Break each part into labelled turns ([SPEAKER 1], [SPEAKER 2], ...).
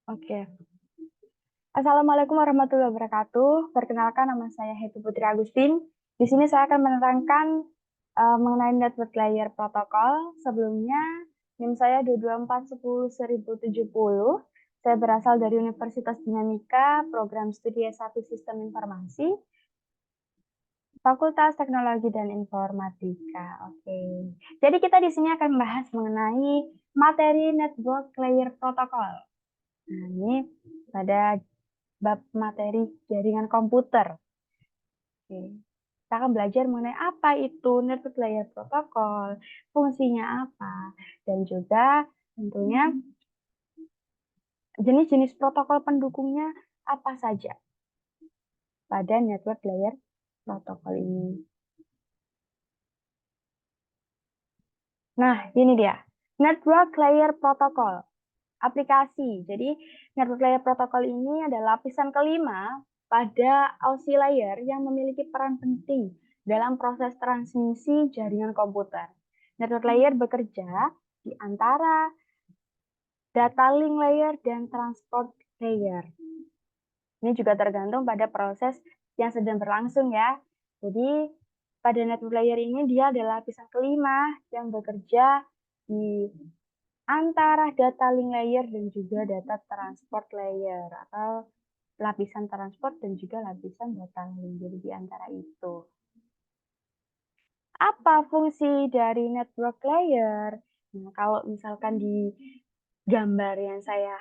[SPEAKER 1] Oke. Assalamualaikum warahmatullahi wabarakatuh. Perkenalkan, nama saya Hetty Putri Agustin. Di sini saya akan menerangkan mengenai network layer protokol. Sebelumnya, NIM saya 224101070. Saya berasal dari Universitas Dinamika, program studi S1 Sistem Informasi, Fakultas Teknologi dan Informatika. Oke. Jadi kita di sini akan membahas mengenai materi network layer protokol. Nah, ini pada bab materi jaringan komputer. Oke. Kita akan belajar mengenai apa itu network layer protokol, fungsinya apa, dan juga tentunya jenis-jenis protokol pendukungnya apa saja pada network layer protokol ini. Nah, ini dia. Network layer protokol. Aplikasi. Jadi, network layer protokol ini adalah lapisan kelima pada OSI layer yang memiliki peran penting dalam proses transmisi jaringan komputer. Network layer bekerja di antara data link layer dan transport layer. Ini juga tergantung pada proses yang sedang berlangsung ya. Jadi, pada network layer ini dia adalah lapisan kelima yang bekerja di antara data link layer dan juga data transport layer atau lapisan transport dan juga lapisan data link. Jadi di antara itu. Apa fungsi dari network layer? Nah, kalau misalkan di gambar yang saya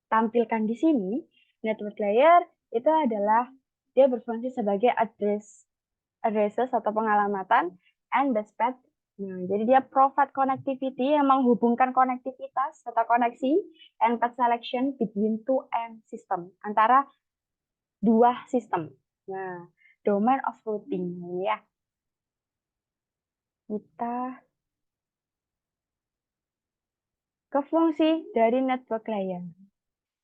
[SPEAKER 1] tampilkan di sini, network layer itu adalah dia berfungsi sebagai addresses atau pengalamatan and best path. Nah, jadi dia provide connectivity yang menghubungkan konektivitas atau koneksi and path selection between two end system, antara dua sistem. Nah, domain of routing ya. Kita ke fungsi dari network layer.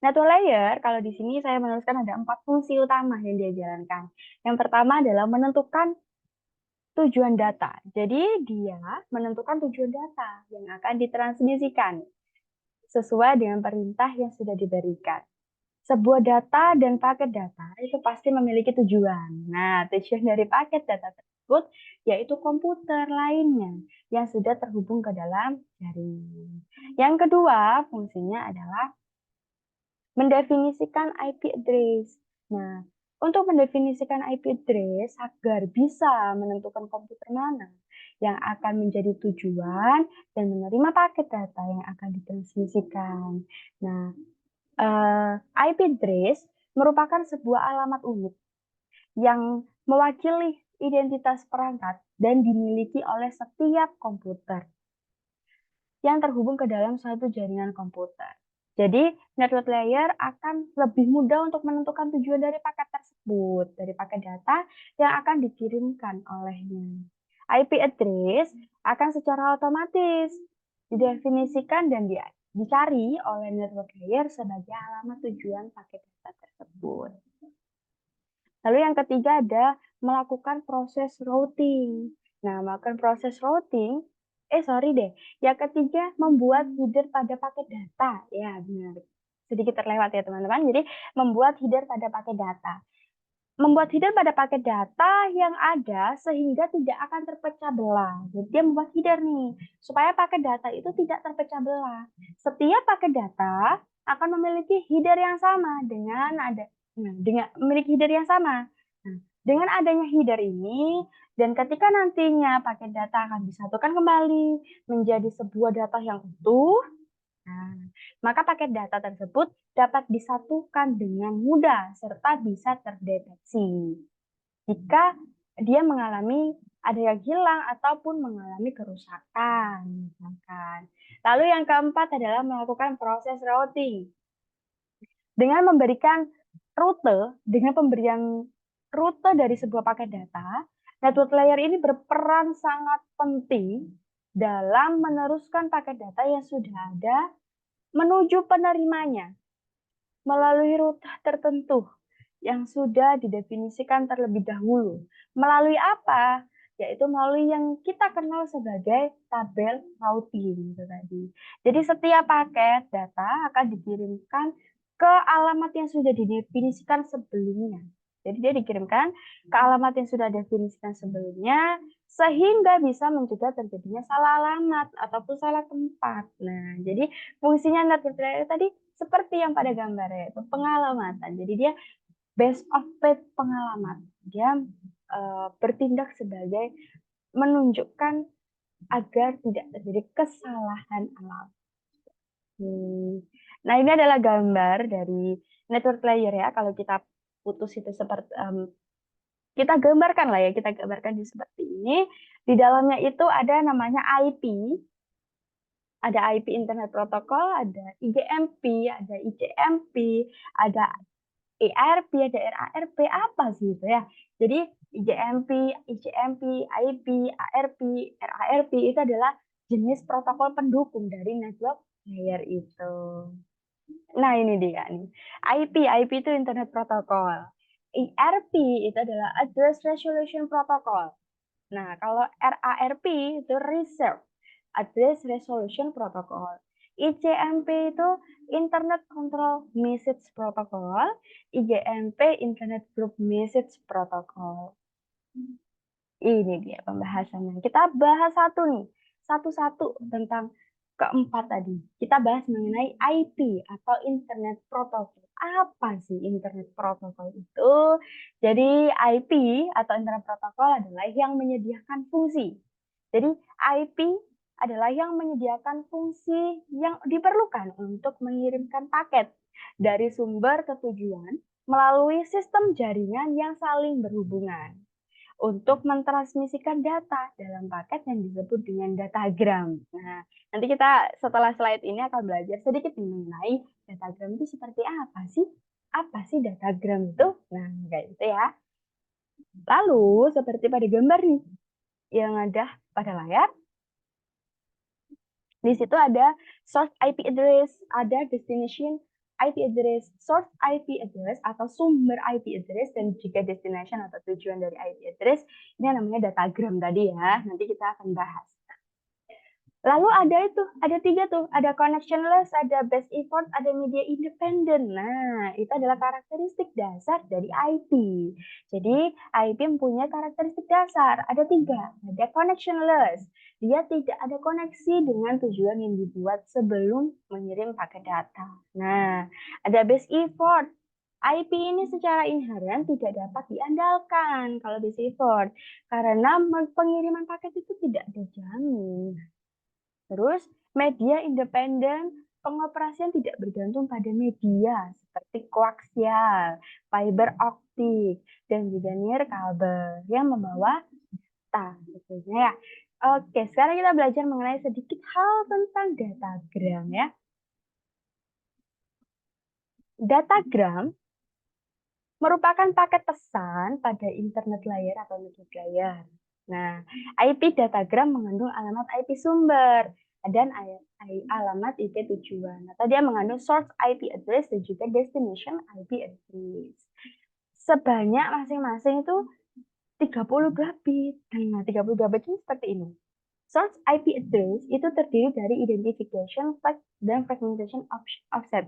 [SPEAKER 1] Network layer, kalau di sini saya menuliskan ada 4 fungsi utama yang dia jalankan. Yang pertama adalah menentukan tujuan data. Jadi dia menentukan tujuan data yang akan ditransmisikan sesuai dengan perintah yang sudah diberikan. Sebuah data dan paket data itu pasti memiliki tujuan. Nah, tujuan dari paket data tersebut yaitu komputer lainnya yang sudah terhubung ke dalam jaringan. Yang kedua, fungsinya adalah mendefinisikan IP address. Nah, untuk mendefinisikan IP address agar bisa menentukan komputer mana yang akan menjadi tujuan dan menerima paket data yang akan ditransmisikan. Nah, IP address merupakan sebuah alamat unik yang mewakili identitas perangkat dan dimiliki oleh setiap komputer yang terhubung ke dalam suatu jaringan komputer. Jadi, network layer akan lebih mudah untuk menentukan tujuan dari paket tersebut, dari paket data yang akan dikirimkan olehnya. IP address akan secara otomatis didefinisikan dan dicari oleh network layer sebagai alamat tujuan paket data tersebut. Lalu yang ketiga ada melakukan proses routing. Nah, melakukan proses routing, yang ketiga membuat header pada paket data. Ya, benar. Sedikit terlewat ya teman-teman. Jadi, membuat header pada paket data. Membuat header pada paket data yang ada sehingga tidak akan terpecah belah. Jadi dia membuat header nih, supaya paket data itu tidak terpecah belah. Setiap paket data akan memiliki header yang sama dengan memiliki header yang sama. Nah, dengan adanya header ini, dan ketika nantinya paket data akan disatukan kembali menjadi sebuah data yang utuh, nah, maka paket data tersebut dapat disatukan dengan mudah serta bisa terdeteksi jika dia mengalami ada yang hilang ataupun mengalami kerusakan, misalkan. Lalu yang keempat adalah melakukan proses routing. Dengan pemberian rute dari sebuah paket data, network layer ini berperan sangat penting dalam meneruskan paket data yang sudah ada menuju penerimanya melalui rute tertentu yang sudah didefinisikan terlebih dahulu. Melalui apa? Yaitu melalui yang kita kenal sebagai tabel routing itu tadi. Jadi setiap paket data akan dikirimkan ke alamat yang sudah didefinisikan sebelumnya. Jadi dia dikirimkan ke alamat yang sudah didefinisikan sebelumnya, sehingga bisa mencegah terjadinya salah alamat ataupun salah tempat. Nah, jadi fungsinya network layer tadi seperti yang pada gambarnya itu pengalamatan. Jadi dia base of faith pengalaman. Dia bertindak sebagai menunjukkan agar tidak terjadi kesalahan alam. Nah, ini adalah gambar dari network layer ya. Kalau kita putus itu seperti kita gambarkan lah ya, kita gambarkan di seperti ini. Di dalamnya itu ada namanya IP, ada IP Internet Protocol, ada IGMP, ada ICMP, ada ERP, ada RARP, apa sih itu ya? Jadi IGMP, ICMP, IP, ARP, RARP itu adalah jenis protokol pendukung dari network layer itu. Nah, ini dia nih. IP itu Internet Protocol. ERP itu adalah Address Resolution Protocol. Nah, kalau RARP itu Reserve Address Resolution Protocol. ICMP itu Internet Control Message Protocol. IGMP Internet Group Message Protocol. Ini dia pembahasannya. Kita bahas satu-satu tentang keempat tadi. Kita bahas mengenai IP atau Internet Protocol. Apa sih Internet Protocol itu? Jadi IP atau Internet Protocol adalah yang menyediakan fungsi. Jadi IP adalah yang menyediakan fungsi yang diperlukan untuk mengirimkan paket dari sumber ke tujuan melalui sistem jaringan yang saling berhubungan untuk mentransmisikan data dalam paket yang disebut dengan datagram. Nah, nanti kita setelah slide ini akan belajar sedikit mengenai datagram itu seperti apa sih? Apa sih datagram itu? Nah, kayak gitu ya. Lalu, seperti pada gambar nih, yang ada pada layar, di situ ada source IP address, ada destination IP address, source IP address atau sumber IP address, dan juga destination atau tujuan dari IP address. Ini namanya datagram tadi ya. Nanti kita akan bahas. Lalu ada tiga tuh, ada connectionless, ada best effort, ada media independent. Nah, itu adalah karakteristik dasar dari IP. Jadi, IP mempunyai karakteristik dasar, ada tiga. Ada connectionless, dia tidak ada koneksi dengan tujuan yang dibuat sebelum mengirim paket data. Nah, ada best effort, IP ini secara inheren tidak dapat diandalkan kalau best effort, karena pengiriman paket itu tidak dijamin. Terus, media independen, pengoperasian tidak bergantung pada media seperti koaksial, fiber optik, dan juga nirkabel yang membawa data. Ya. Oke, sekarang kita belajar mengenai sedikit hal tentang datagram ya. Datagram merupakan paket pesan pada internet layer atau network layer. Nah, IP datagram mengandung alamat IP sumber dan alamat IP tujuan. Atau dia mengandung source IP address dan juga destination IP address. Sebanyak masing-masing itu 32 bit. Nah, 32 bit ini seperti ini. Source IP address itu terdiri dari identification, flag, dan fragmentation offset.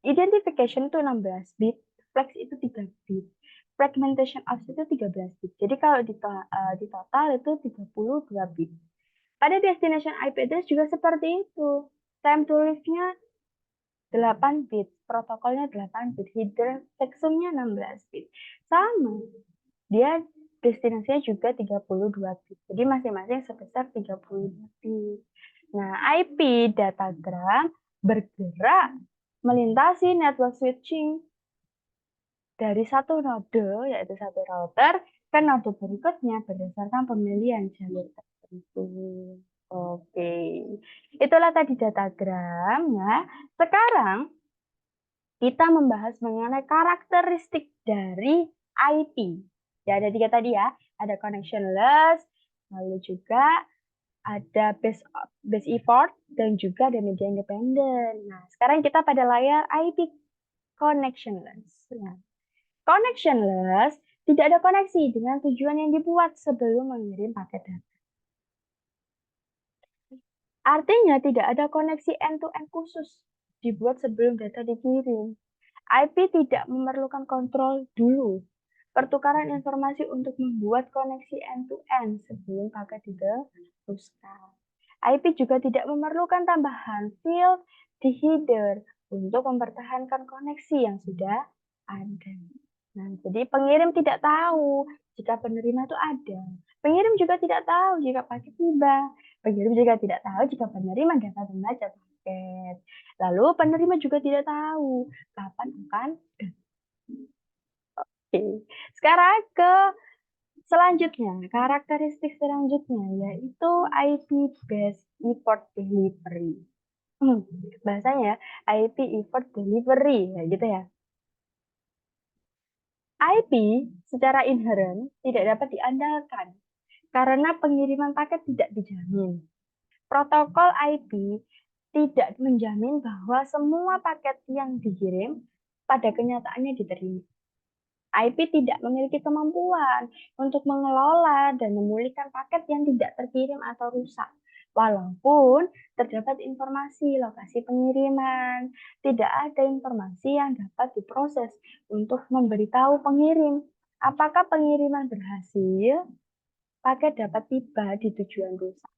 [SPEAKER 1] Identification itu 16 bit, flex itu 3 bit, fragmentation offset itu 13 bit. Jadi kalau di total itu 32 bit. Pada destination IP address juga seperti itu. Time to live-nya 8 bit, protokolnya 8 bit, header checksumnya 16 bit. Sama, dia destinasinya juga 32 bit. Jadi masing-masing sebesar 32 bit. Nah, IP datagram bergerak melintasi network switching dari satu node, yaitu satu router, ke node berikutnya berdasarkan pemilihan jalur tertentu. Oke, itulah tadi datagram ya. Sekarang kita membahas mengenai karakteristik dari IP. Ya, ada tiga tadi ya, ada connectionless, lalu juga ada base effort, dan juga ada media independent. Nah, sekarang kita pada layar IP connectionless. Nah, connectionless tidak ada koneksi dengan tujuan yang dibuat sebelum mengirim paket data. Artinya tidak ada koneksi end-to-end khusus dibuat sebelum data dikirim. IP tidak memerlukan kontrol dulu. Pertukaran informasi untuk membuat koneksi end-to-end sebelum paket diteruskan. IP juga tidak memerlukan tambahan field di header untuk mempertahankan koneksi yang sudah ada. Nah, jadi pengirim tidak tahu jika penerima itu ada. Pengirim juga tidak tahu jika paket tiba. Pengirim juga tidak tahu jika penerima dapat membaca paket. Lalu penerima juga tidak tahu kapan akan. Oke. Sekarang ke selanjutnya, karakteristik selanjutnya yaitu IP based effort delivery. Bahasanya IP effort delivery ya gitu ya. IP secara inherent tidak dapat diandalkan karena pengiriman paket tidak dijamin. Protokol IP tidak menjamin bahwa semua paket yang dikirim pada kenyataannya diterima. IP tidak memiliki kemampuan untuk mengelola dan memulihkan paket yang tidak terkirim atau rusak. Walaupun terdapat informasi lokasi pengiriman, tidak ada informasi yang dapat diproses untuk memberitahu pengirim apakah pengiriman berhasil, paket dapat tiba di tujuan rusak,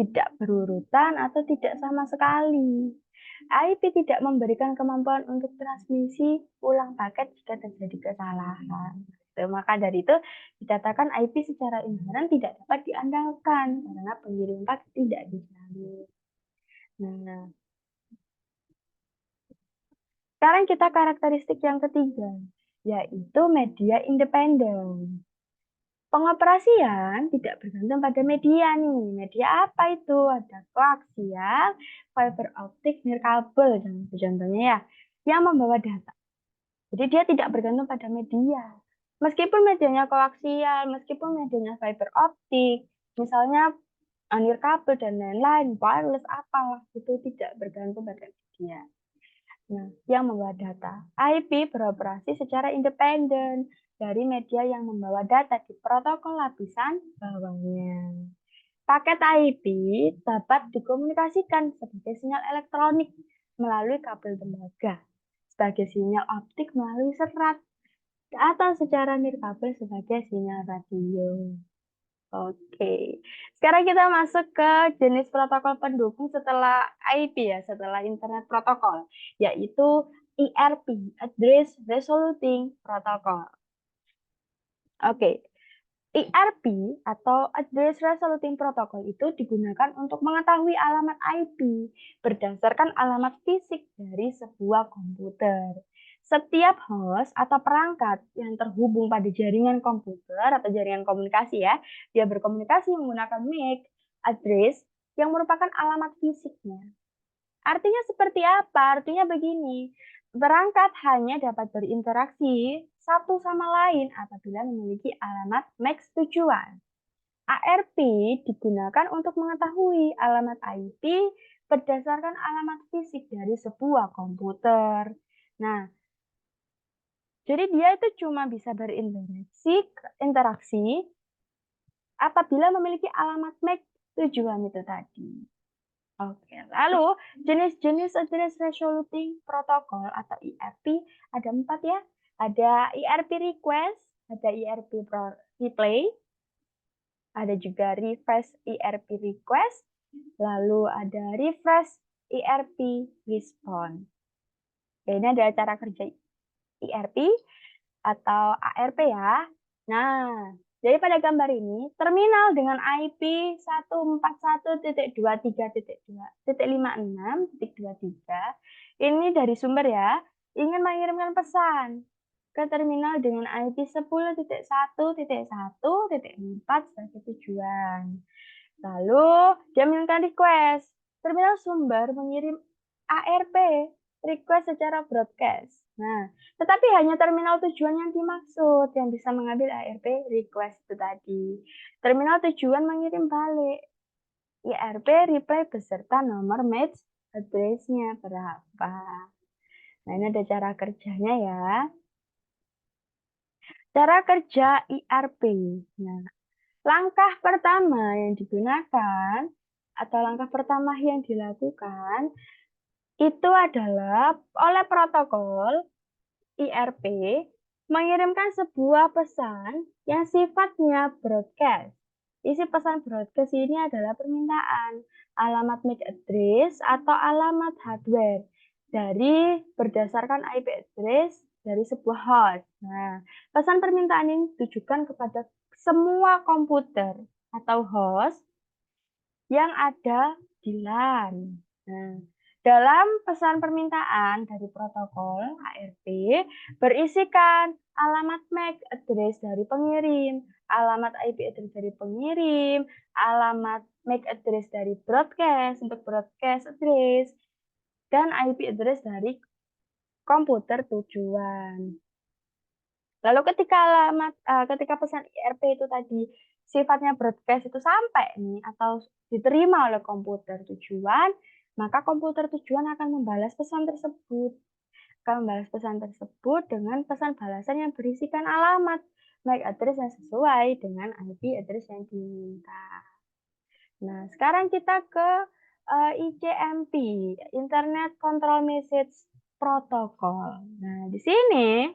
[SPEAKER 1] tidak berurutan atau tidak sama sekali. IP tidak memberikan kemampuan untuk transmisi ulang paket jika terjadi kesalahan. Maka dari itu dikatakan IP secara inherent tidak dapat diandalkan karena pengirim paket tidak dijamin. Nah, sekarang kita karakteristik yang ketiga, yaitu media independen. Pengoperasian tidak bergantung pada media nih. Media apa itu? Ada koaksial, fiber optik, nirkabel, contohnya ya, yang membawa data. Jadi dia tidak bergantung pada media. Meskipun medianya koaksial, meskipun medianya fiber optik, misalnya nirkabel dan lain-lain, wireless apalah, itu tidak bergantung pada media. Nah, yang membawa data. IP beroperasi secara independen dari media yang membawa data di protokol lapisan bawahnya. Paket IP dapat dikomunikasikan sebagai sinyal elektronik melalui kabel tembaga, sebagai sinyal optik melalui serat, atau secara nirkabel sebagai sinyal radio. Oke, sekarang kita masuk ke jenis protokol pendukung setelah IP ya, setelah Internet Protocol, yaitu IRP, Address Resoluting Protocol. Oke, IRP atau Address Resoluting Protocol itu digunakan untuk mengetahui alamat IP berdasarkan alamat fisik dari sebuah komputer. Setiap host atau perangkat yang terhubung pada jaringan komputer atau jaringan komunikasi ya, dia berkomunikasi menggunakan MAC address yang merupakan alamat fisiknya. Artinya seperti apa? Artinya begini, perangkat hanya dapat berinteraksi satu sama lain apabila memiliki alamat MAC tujuan. ARP digunakan untuk mengetahui alamat IP berdasarkan alamat fisik dari sebuah komputer. Nah, jadi dia itu cuma bisa interaksi apabila memiliki alamat MAC tujuan itu tadi. Oke, lalu jenis-jenis address resoluting protocol atau IRP ada 4 ya. Ada IRP request, ada IRP replay, ada juga refresh IRP request, lalu ada refresh IRP response. Oke, ini ada cara kerja IRP atau ARP ya. Nah, jadi pada gambar ini, terminal dengan IP 141.23.2.56.23 ini dari sumber ya, ingin mengirimkan pesan ke terminal dengan IP 10.1.1.4 sebagai tujuan. Lalu, dia mengirimkan request. Terminal sumber mengirim ARP, request secara broadcast. Nah, tetapi hanya terminal tujuan yang dimaksud yang bisa mengambil ARP request itu tadi. Terminal tujuan mengirim balik IRP reply beserta nomor match address-nya berapa. Nah, ini ada cara kerjanya ya. Cara kerja IRP. Nah, langkah pertama yang digunakan atau langkah pertama yang dilakukan Itu adalah oleh protokol IRP mengirimkan sebuah pesan yang sifatnya broadcast. Isi pesan broadcast ini adalah permintaan, alamat MAC address atau alamat hardware dari berdasarkan IP address dari sebuah host. Nah, pesan permintaan ini ditujukan kepada semua komputer atau host yang ada di LAN. Nah, dalam pesan permintaan dari protokol HRP berisikan alamat MAC address dari pengirim, alamat IP address dari pengirim, alamat MAC address dari broadcast untuk broadcast address, dan IP address dari komputer tujuan. Lalu ketika pesan IRP itu tadi sifatnya broadcast itu sampai nih atau diterima oleh komputer tujuan, maka komputer tujuan akan membalas pesan tersebut. Akan membalas pesan tersebut dengan pesan balasan yang berisikan alamat MAC address yang sesuai dengan IP address yang diminta. Nah, sekarang kita ke ICMP, Internet Control Message Protocol. Nah, di sini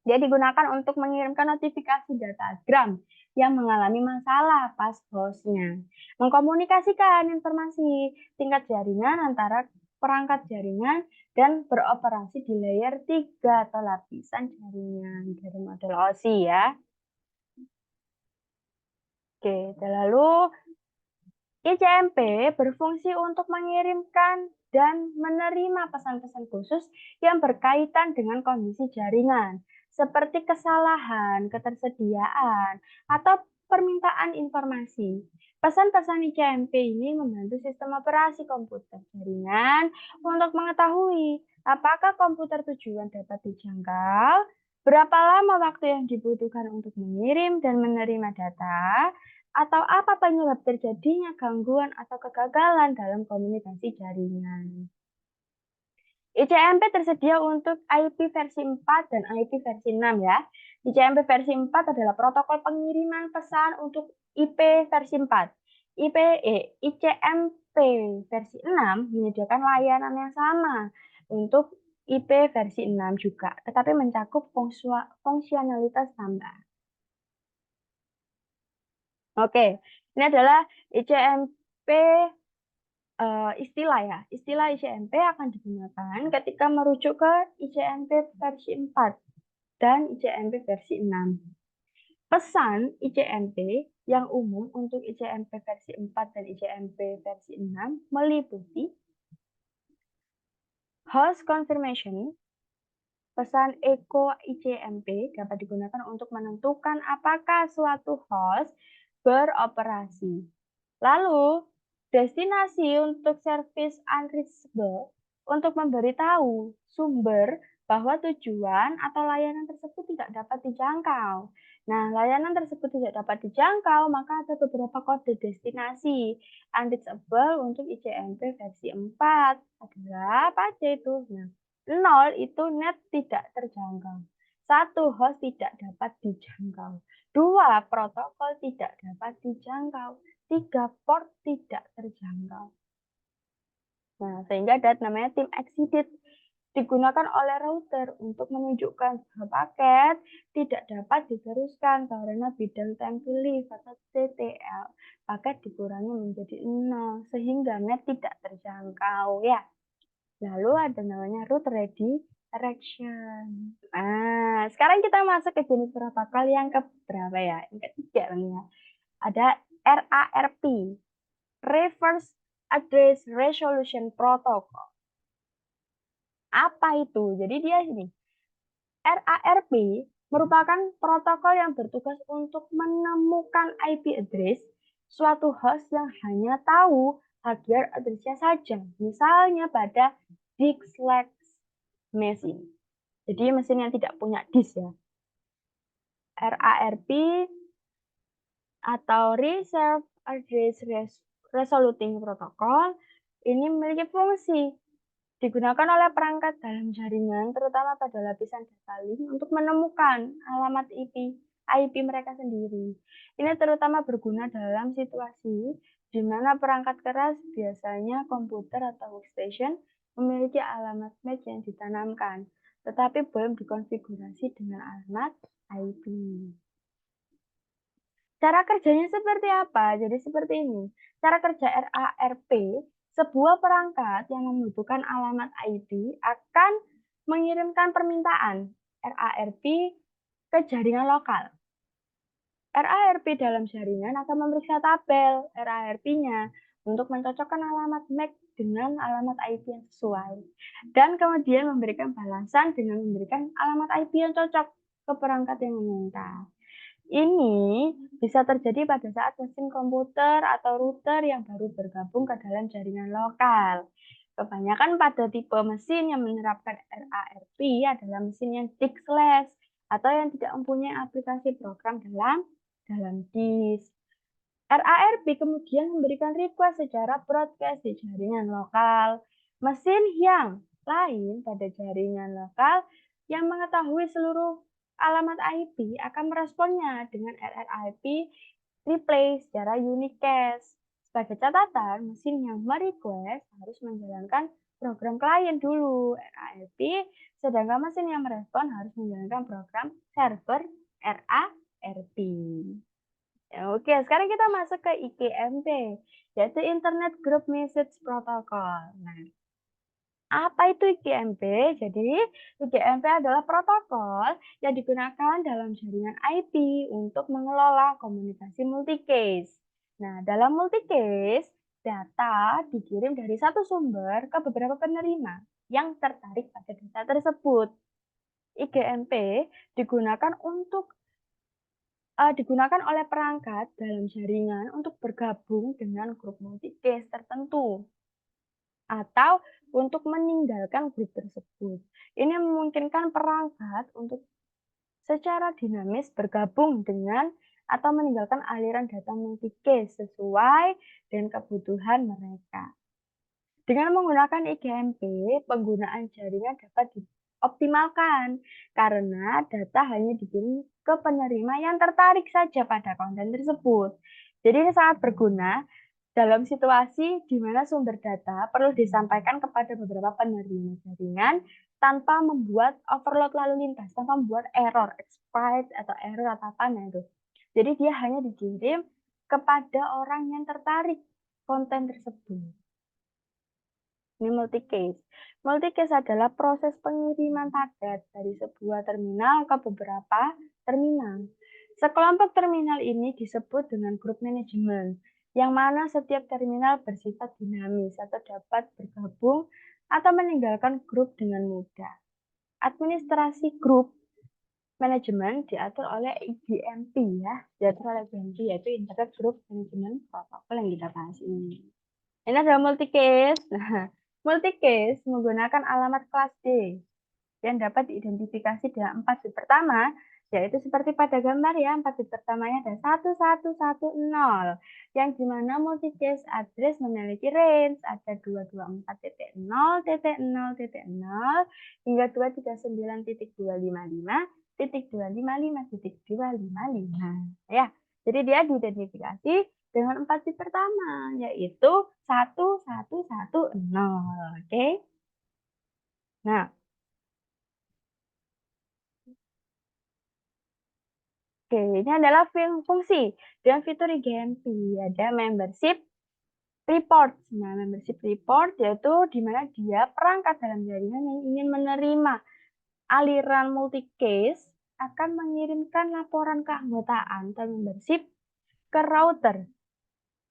[SPEAKER 1] dia digunakan untuk mengirimkan notifikasi datagram yang mengalami masalah pas hostnya. Mengkomunikasikan informasi tingkat jaringan antara perangkat jaringan dan beroperasi di layer 3 atau lapisan jaringan dari model OSI ya. Oke, lalu ICMP berfungsi untuk mengirimkan dan menerima pesan-pesan khusus yang berkaitan dengan kondisi jaringan, seperti kesalahan, ketersediaan, atau permintaan informasi. Pesan-pesan ICMP ini membantu sistem operasi komputer jaringan untuk mengetahui apakah komputer tujuan dapat dijangkau, berapa lama waktu yang dibutuhkan untuk mengirim dan menerima data, atau apa penyebab terjadinya gangguan atau kegagalan dalam komunikasi jaringan. ICMP tersedia untuk IP versi 4 dan IP versi 6 ya. ICMP versi 4 adalah protokol pengiriman pesan untuk IP versi 4. ICMP versi 6 menyediakan layanan yang sama untuk IP versi 6 juga, tetapi mencakup fungsionalitas tambahan. Oke, ini adalah ICMP istilah ya. Istilah ICMP akan digunakan ketika merujuk ke ICMP versi 4 dan ICMP versi 6. Pesan ICMP yang umum untuk ICMP versi 4 dan ICMP versi 6 meliputi host confirmation. Pesan echo ICMP dapat digunakan untuk menentukan apakah suatu host beroperasi. Lalu, destinasi untuk service unreachable untuk memberitahu sumber bahwa tujuan atau layanan tersebut tidak dapat dijangkau. Nah, layanan tersebut tidak dapat dijangkau, maka ada beberapa kode destinasi unreachable untuk ICMP versi 4. Adalah apa aja itu? Nah, 0 itu net tidak terjangkau. 1 host tidak dapat dijangkau. 2 protokol tidak dapat dijangkau. 3 port tidak terjangkau. Nah, sehingga ada namanya tim exceeded digunakan oleh router untuk menunjukkan bahwa paket tidak dapat diteruskan karena bidang time to live atau TTL. Paket dikurangi menjadi 0 sehingga net tidak terjangkau ya. Lalu ada namanya route redirection. Nah, sekarang kita masuk ke jenis protokol yang keberapa ya? Yang ketiga ya. Ada RARP, Reverse Address Resolution Protocol. Apa itu? Jadi dia ini, RARP merupakan protokol yang bertugas untuk menemukan IP address suatu host yang hanya tahu hardware address-nya saja. Misalnya pada disk/flash machine. Jadi mesin yang tidak punya disk ya. RARP atau Reserve Address Resoluting Protocol ini memiliki fungsi digunakan oleh perangkat dalam jaringan, terutama pada lapisan data link untuk menemukan alamat IP mereka sendiri. Ini terutama berguna dalam situasi di mana perangkat keras biasanya komputer atau workstation memiliki alamat MAC yang ditanamkan, tetapi belum dikonfigurasi dengan alamat IP. Cara kerjanya seperti apa? Jadi seperti ini. Cara kerja RARP, sebuah perangkat yang membutuhkan alamat IP akan mengirimkan permintaan RARP ke jaringan lokal. RARP dalam jaringan akan memeriksa tabel RARP-nya untuk mencocokkan alamat MAC dengan alamat IP yang sesuai. Dan kemudian memberikan balasan dengan memberikan alamat IP yang cocok ke perangkat yang meminta. Ini bisa terjadi pada saat mesin komputer atau router yang baru bergabung ke dalam jaringan lokal. Kebanyakan pada tipe mesin yang menerapkan RARP adalah mesin yang diskless atau yang tidak mempunyai aplikasi program dalam disk. RARP kemudian memberikan request secara broadcast di jaringan lokal. Mesin yang lain pada jaringan lokal yang mengetahui seluruh alamat IP akan meresponnya dengan RARP replay secara unicast. Sebagai catatan, mesin yang merequest harus menjalankan program klien dulu, RARP, sedangkan mesin yang merespon harus menjalankan program server RARP. Oke, sekarang kita masuk ke IGMP, yaitu Internet Group Message Protocol. Nah, apa itu IGMP? Jadi, IGMP adalah protokol yang digunakan dalam jaringan IP untuk mengelola komunikasi multicase. Nah, dalam multicase, data dikirim dari satu sumber ke beberapa penerima yang tertarik pada data tersebut. IGMP digunakan oleh perangkat dalam jaringan untuk bergabung dengan grup multicase tertentu atau untuk meninggalkan grup tersebut. Ini memungkinkan perangkat untuk secara dinamis bergabung dengan atau meninggalkan aliran data multicase sesuai dengan kebutuhan mereka. Dengan menggunakan IGMP, penggunaan jaringan dapat dioptimalkan karena data hanya dikirim ke penerima yang tertarik saja pada konten tersebut. Jadi ini sangat berguna dalam situasi di mana sumber data perlu disampaikan kepada beberapa penerima jaringan tanpa membuat overload lalu lintas, tanpa membuat error, expired atau error atau apa itu. Jadi dia hanya dikirim kepada orang yang tertarik konten tersebut. Ini multicase. Multicase adalah proses pengiriman paket dari sebuah terminal ke beberapa terminal. Sekelompok terminal ini disebut dengan grup manajemen, yang mana setiap terminal bersifat dinamis atau dapat bergabung atau meninggalkan grup dengan mudah. Administrasi grup manajemen diatur oleh IGMP yaitu Internet Group Management Protocol yang kita bahas ini. Ini adalah multicase. Nah, multicase menggunakan alamat kelas D yang dapat diidentifikasi dengan 4 bit pertama, yaitu seperti pada gambar ya, 4 bit pertamanya ada 1110, yang dimana multicase address memiliki range ada 224.0.0.0 hingga 239.255.255.255. Ya, jadi dia diidentifikasi dengan 4 bit pertama, yaitu 1110. Oke? Nah, oke, ini adalah fungsi dan fitur IGMP. Ada membership report. Nah, membership report yaitu di mana dia perangkat dalam jaringan yang ingin menerima aliran multicase akan mengirimkan laporan keanggotaan atau membership ke router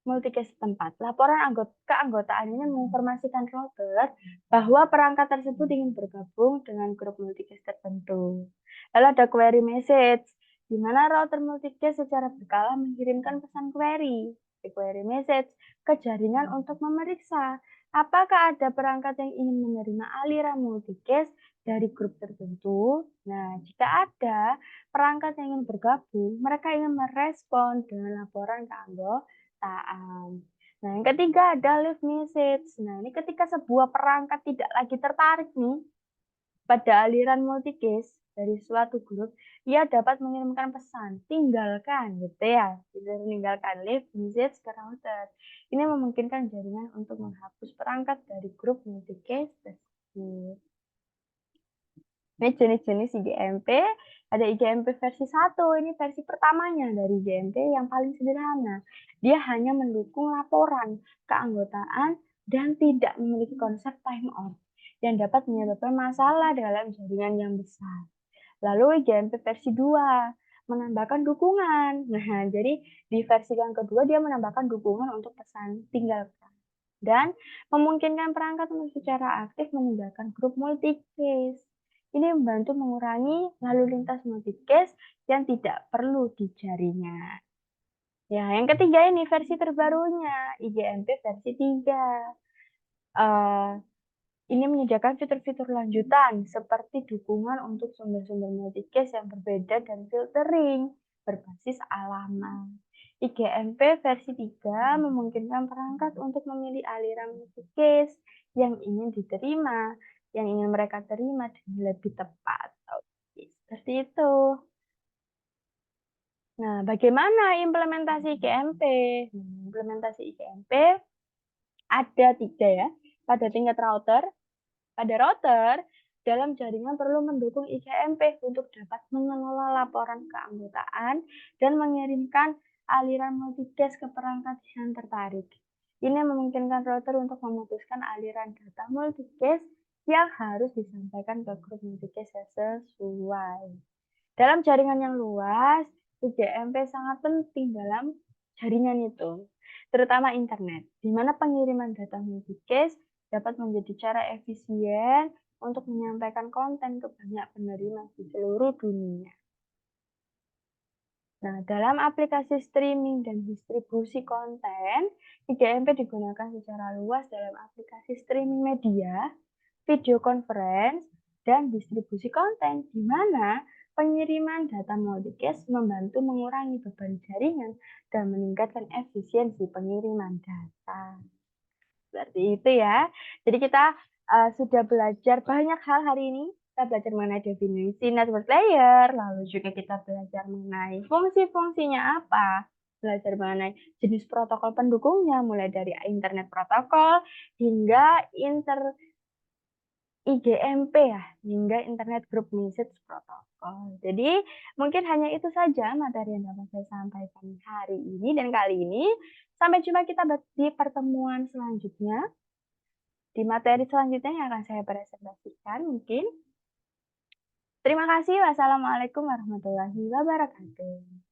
[SPEAKER 1] multicase setempat. Laporan keanggotaan ini menginformasikan router bahwa perangkat tersebut ingin bergabung dengan grup multicase tertentu. Lalu ada query message, di mana router multicase secara berkala mengirimkan pesan query message ke jaringan untuk memeriksa apakah ada perangkat yang ingin menerima aliran multicase dari grup tertentu. Nah, jika ada perangkat yang ingin bergabung, mereka ingin merespon dengan laporan keanggotaan. Nah, yang ketiga ada leave message. Nah, ini ketika sebuah perangkat tidak lagi tertarik nih pada aliran multicase, dari suatu grup, ia dapat mengirimkan pesan, "Tinggalkan," gitu ya, bisa meninggalkan, leave message ke router. Ini memungkinkan jaringan untuk menghapus perangkat dari grup multicast tersebut. Ini jenis-jenis IGMP, ada IGMP versi 1, ini versi pertamanya dari IGMP yang paling sederhana. Dia hanya mendukung laporan, keanggotaan, dan tidak memiliki konsep time out yang dapat menyebabkan masalah dalam jaringan yang besar. Lalu IGMP versi 2, menambahkan dukungan. Nah, jadi di versi yang kedua dia menambahkan dukungan untuk pesan tinggalkan dan memungkinkan perangkat untuk secara aktif meninggalkan grup multicast. Ini membantu mengurangi lalu lintas multicast yang tidak perlu di jaringan. Ya, yang ketiga ini versi terbarunya, IGMP versi 3. Eh, ini menyediakan fitur-fitur lanjutan seperti dukungan untuk sumber-sumber multicast yang berbeda dan filtering berbasis alamat. IGMP versi 3 memungkinkan perangkat untuk memilih aliran multicast yang ingin diterima, yang ingin mereka terima dengan lebih tepat. Oke, seperti itu. Nah, bagaimana implementasi IGMP? Implementasi IGMP ada 3 ya, pada tingkat router. Pada router, dalam jaringan perlu mendukung IGMP untuk dapat mengelola laporan keanggotaan dan mengirimkan aliran multicast ke perangkat yang tertarik. Ini memungkinkan router untuk memutuskan aliran data multicast yang harus disampaikan ke grup multicast sesuai. Dalam jaringan yang luas, IGMP sangat penting dalam jaringan itu, terutama internet, di mana pengiriman data multicast dapat menjadi cara efisien untuk menyampaikan konten ke banyak penerima di seluruh dunia. Nah, dalam aplikasi streaming dan distribusi konten, IGMP digunakan secara luas dalam aplikasi streaming media, video conference, dan distribusi konten, di mana pengiriman data multicast membantu mengurangi beban jaringan dan meningkatkan efisiensi pengiriman data. Seperti itu ya. Jadi kita sudah belajar banyak hal hari ini. Kita belajar mengenai definisi network layer, lalu juga kita belajar mengenai fungsi-fungsinya apa, belajar mengenai jenis protokol pendukungnya, mulai dari internet protokol hingga IGMP ya, hingga internet group message protokol. Jadi mungkin hanya itu saja materi yang dapat saya sampaikan hari ini dan kali ini. Sampai jumpa kita di pertemuan selanjutnya. Di materi selanjutnya yang akan saya presentasikan mungkin. Terima kasih. Wassalamualaikum warahmatullahi wabarakatuh.